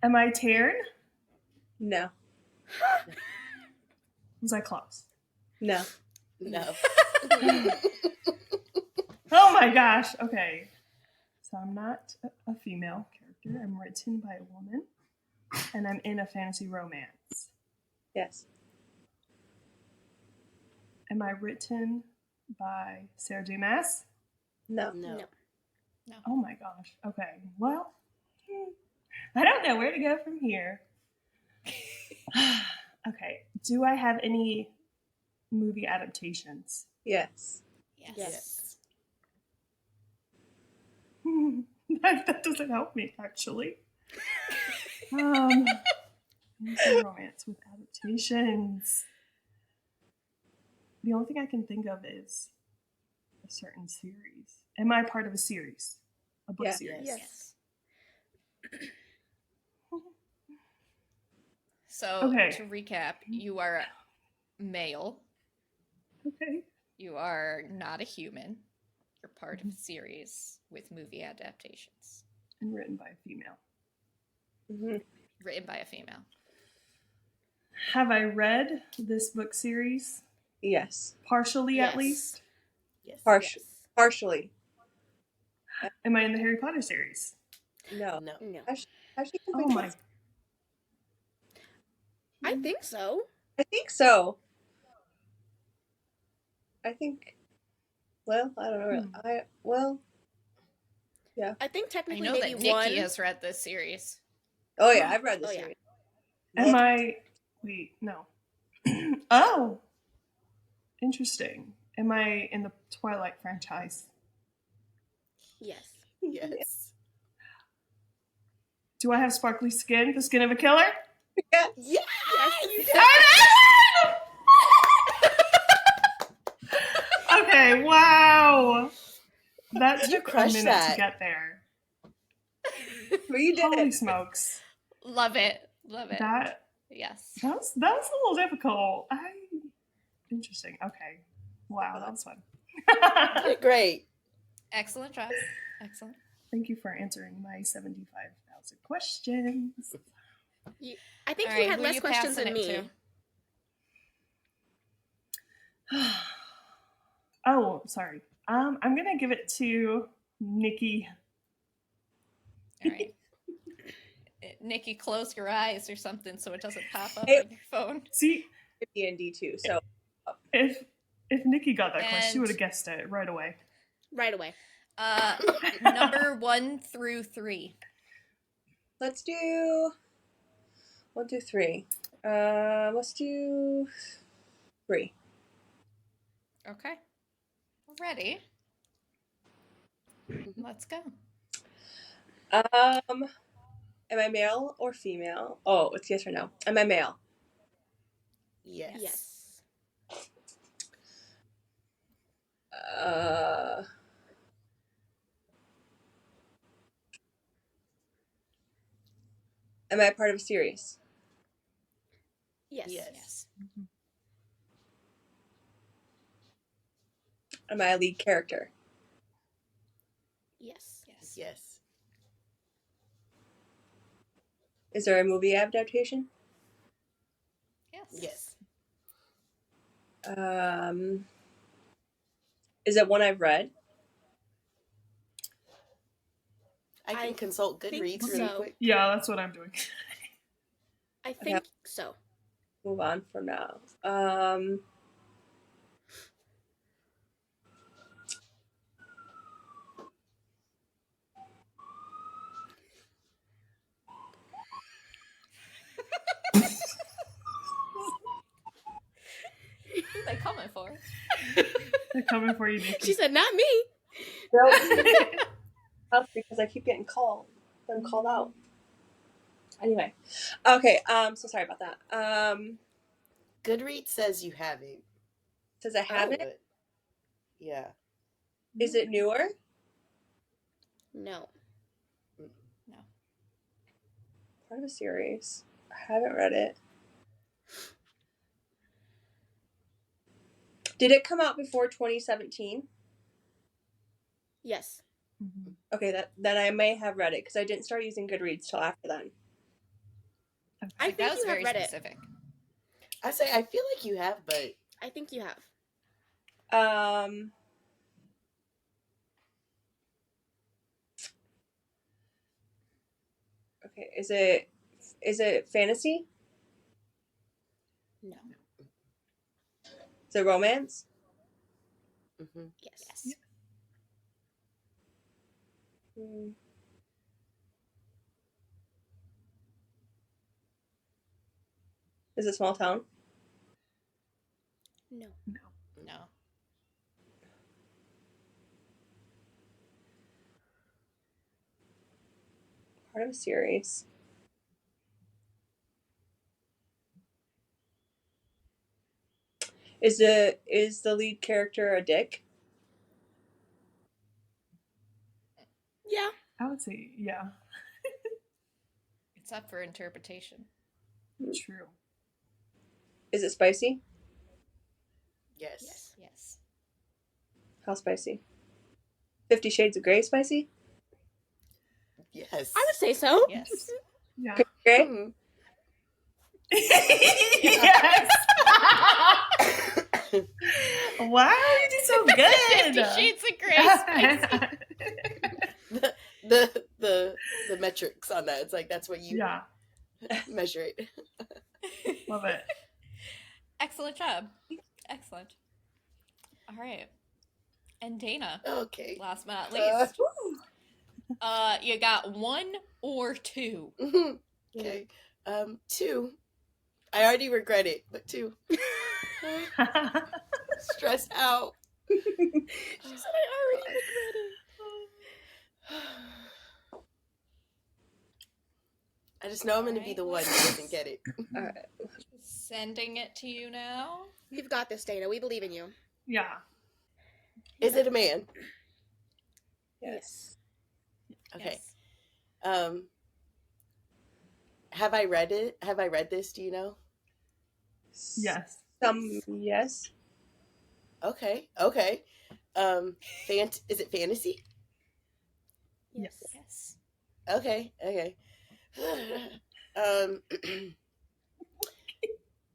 Am I Taryn? No. Was I close? No. No. Oh my gosh. Okay. So I'm not a female character. I'm written by a woman. And I'm in a fantasy romance. Yes. Am I written by Sarah J. Maas? No. No. No. Oh my gosh. Okay. Well, I don't know where to go from here. Okay. Do I have any movie adaptations? Yes. Yes. Yes. That doesn't help me, actually. Fantasy romance with adaptations. The only thing I can think of is a certain series. Am I part of a series? A book Yeah. series? Yes. So, Okay. to recap, you are male. Okay. You are not a human. You're part of a series with movie adaptations And written by a female. Mm-hmm. written by a female. Have I read this book series? Yes. Partially, Yes. at least? Yes. Partially. Am I in the Harry Potter series? No. No. No. Actually, Oh my. I think so. I think so. I think. Well, I don't know. I think I technically know maybe that Nikki one. has read this series. Oh yeah, I've read this Oh, yeah. series. Am I. Wait, no. Oh! Interesting. Am I in the Twilight franchise? Yes. Yes. Do I have sparkly skin? The skin of a killer? Yeah. Yes. Okay, wow. That You took a crushed minute that. to get there. Well, you did Holy it. smokes. Love it. Love it. Yes. That was a little difficult. Interesting. Okay. Wow, that was fun. You did great. Excellent job. Excellent. Thank you for answering my 75,000 questions. I think All you right, had who less you questions passing than it me. to? Oh, sorry. I'm gonna give it to Nikki. All right. Nikki, close your eyes or something so it doesn't pop up Hey. on your phone. See, D&D too. So if Nikki got that question, she And- would have guessed it right away. Right away. Number 1 through 3. let's do 1, 2, 3. Let's do 3. Okay. Ready? Let's go. Am I male or female? Oh, it's yes or no. Am I male? Yes. Yes. Am I part of a series? Yes. Yes. Am I a lead character? Yes. Yes. Is there a movie adaptation? Yes. Is it one I've read? I can I consult think Goodreads really so. quick. Yeah, that's what I'm doing. I think so. Move on from now. Who are they coming for? They're coming for you, Nikki. She said, "Not me." That's because I keep getting called. I'm called out. Anyway. Okay, so sorry about that. Goodreads says you have it. Says I have it. but- Yeah. Is it newer? No. No. Part of a series. I haven't read it. Did it come out before 2017? Yes. Mhm. Okay, then I may have read it because I didn't start using Goodreads till after then. I Like, think that was you have very read specific. I say I feel like you have, but it. I think you have. Okay, is it fantasy? No. Is it romance? mhm. Yes. Hmm. Is it small town? No. No. Part of a series. Is the lead character a dick? Yeah. I would say, yeah, It's up for interpretation. true. Is it spicy? Yes. Yes. Yes. How spicy? 50 Shades of Grey spicy? Yes. I would say so. Yes. Yeah. Grey? Mhm. Yes. Wow, you did so good. 50 Shades of Grey spicy. The metrics on that. It's like that's what you Yeah, measure it. love it. Excellent job. Excellent. All right. And Dana, Okay. last but not Uh, least, you got 1 or 2. mhm. Okay. 2. I already regret it, but 2. Stressed out. She said, "I already regret it." I just know I'm going to be the one who doesn't get it. All right. Sending it to you now. You've got this, Dana. We believe in you. Yeah. Is it a man? Yes. Okay. Yes. Have I read it? Have I read this? Do you know? Yes. Yes. Okay. Is it fantasy? Yes. Yes. Okay. um,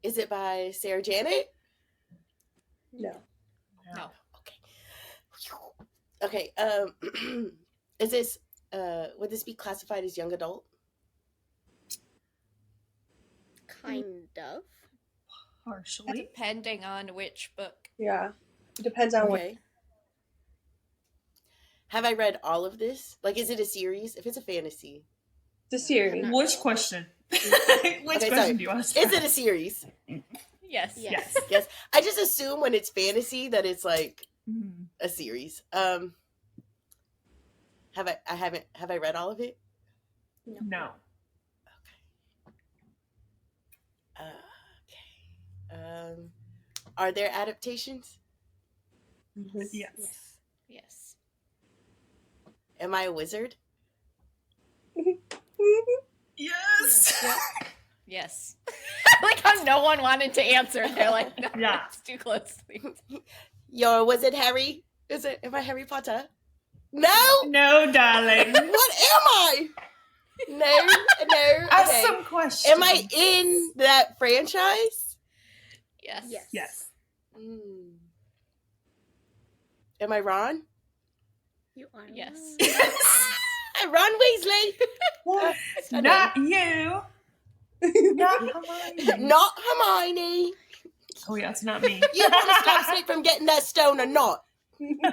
is it by Sarah Janet? No. No. Okay. Is this would this be classified as young adult? Kind of. Partially. Depending on which book. Yeah. It depends on what. Okay. Have I read all of this? Like, is it a series? If it's a fantasy, The series. Not Which really. question? Which Okay, question sorry. do you want to is start? it a series? Yes. Yes. Yes. I just assume when it's fantasy that it's like Mhm. a series. Have I read all of it? No. Okay. Are there adaptations? Mhm. Yes. Yes. Yes. Am I a wizard? Yes. Yep. Yes. Like how no one wanted to answer. They're like, no, Yeah. it's too closely. You're a wizard, Harry? Am I Harry Potter? No! No, darling. What am I? No. Ask Okay. some questions. Am I in that franchise? Yes. Yes. Yes. Am I Ron? You are. Yes. Ron Weasley. Stunning. Not you. Not Hermione. Not Hermione. Oh yeah, it's not me. You want to stop Snape from getting that stone or not?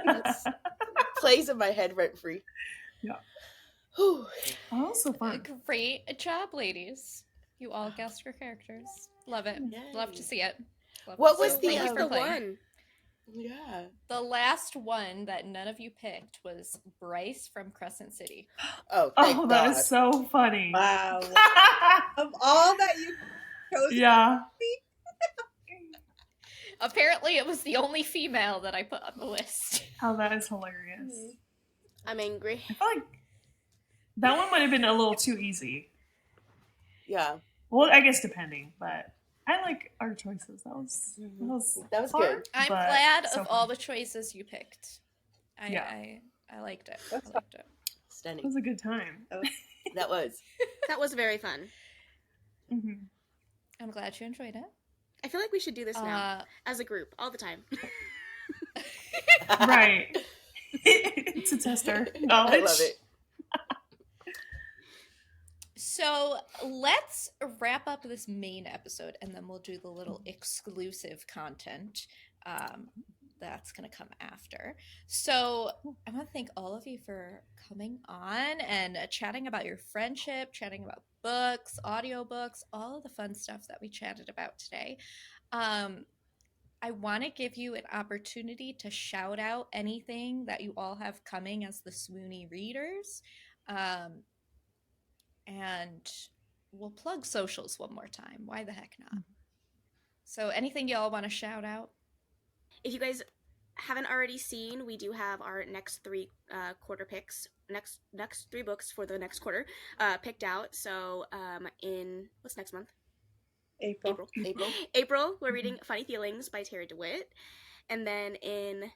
That's plays in my head rent free. Yeah. Whew. Oh, so fun. Great job, ladies. You all guessed your characters. Love it. Yay. Love to see it. Love What to was see the, it. Thank you What's for the playing. one? Yeah. The last one that none of you picked was Bryce from Crescent City. Oh, thank Oh, that God. is so funny. Wow. Of all that you chose, Yeah. Apparently, it was the only female that I put on the list. How that is hilarious. I'm angry. I feel like that one might have been a little too easy. Yeah. Well, I guess depending, but I like our choices. That was That was hard, good. I'm but glad so of all fun. the choices you picked. I liked it. I That's liked it. It Stunning. was a good time. That was. That was very fun. Hmm. I'm glad you enjoyed it. I feel like we should do this now as a group all the time. Right. To test our knowledge. I love it. So let's wrap up this main episode and then we'll do the little exclusive content that's going to come after. So I want to thank all of you for coming on and chatting about your friendship, chatting about books, audiobooks, all of the fun stuff that we chatted about today. I want to give you an opportunity to shout out anything that you all have coming as the Swoony Readers. And we'll plug socials one more time. Why the heck not? So anything y'all want to shout out? If you guys haven't already seen, we do have our next three quarter picks, next three books for the next quarter picked out. So in what's next month? April. April, we're reading Funny Feelings by Tara DeWitt. And then in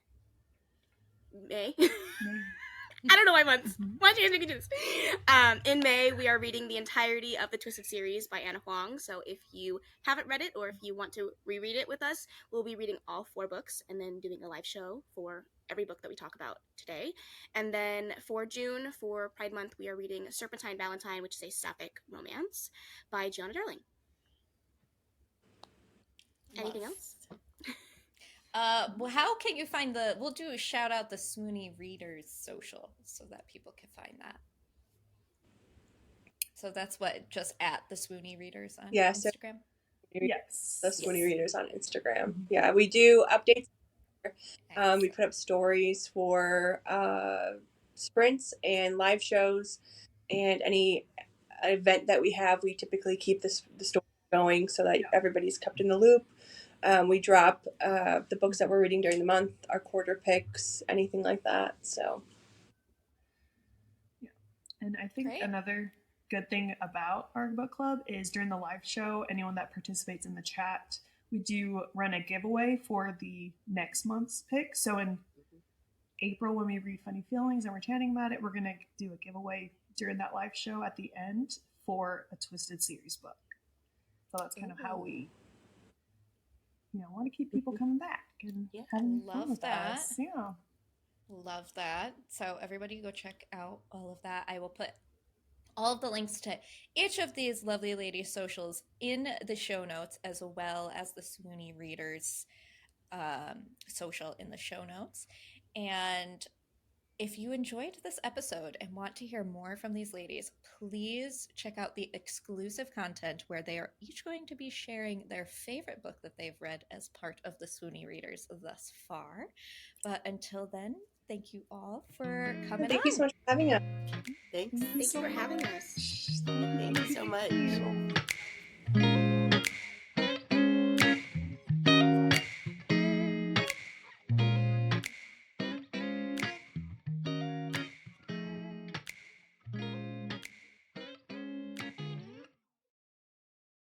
May, I don't know why months. Why do you guys make me do this? In May, we are reading the entirety of the Twisted series by Anna Huang. So if you haven't read it or if you want to reread it with us, we'll be reading all 4 books and then doing a live show for every book that we talk about today. And then for June, for Pride Month, we are reading Serpentine Valentine, which is a sapphic romance by Gianna Darling. Anything else? Well, how can you find we'll do a shout out the Swoony Readers social so that people can find that. So that's what, just at the Swoony Readers on Instagram? Yes. The Swoony Readers on Instagram. Yeah, we do updates. We put up stories for sprints and live shows and any event that we have. We typically keep the story going so that everybody's kept in the loop. We drop the books that we're reading during the month, our quarter picks, anything like that. So And I think Great. another good thing about our book club is during the live show, anyone that participates in the chat, we do run a giveaway for the next month's pick. So in April, when we read Funny Feelings and we're chatting about it, we're going to do a giveaway during that live show at the end for a Twisted Series book. So that's kind of how we, want to keep people coming back and having fun Love with that. us. Yeah. Love that. So everybody go check out all of that. I will put all of the links to each of these lovely ladies' socials in the show notes, as well as the Swoony Readers social in the show notes. And if you enjoyed this episode and want to hear more from these ladies, please check out the exclusive content where they are each going to be sharing their favorite book that they've read as part of the Swoony Readers thus far. But until then, thank you all for coming Thank you so much for having us. Thanks. Thank you for having us. Thank you so much.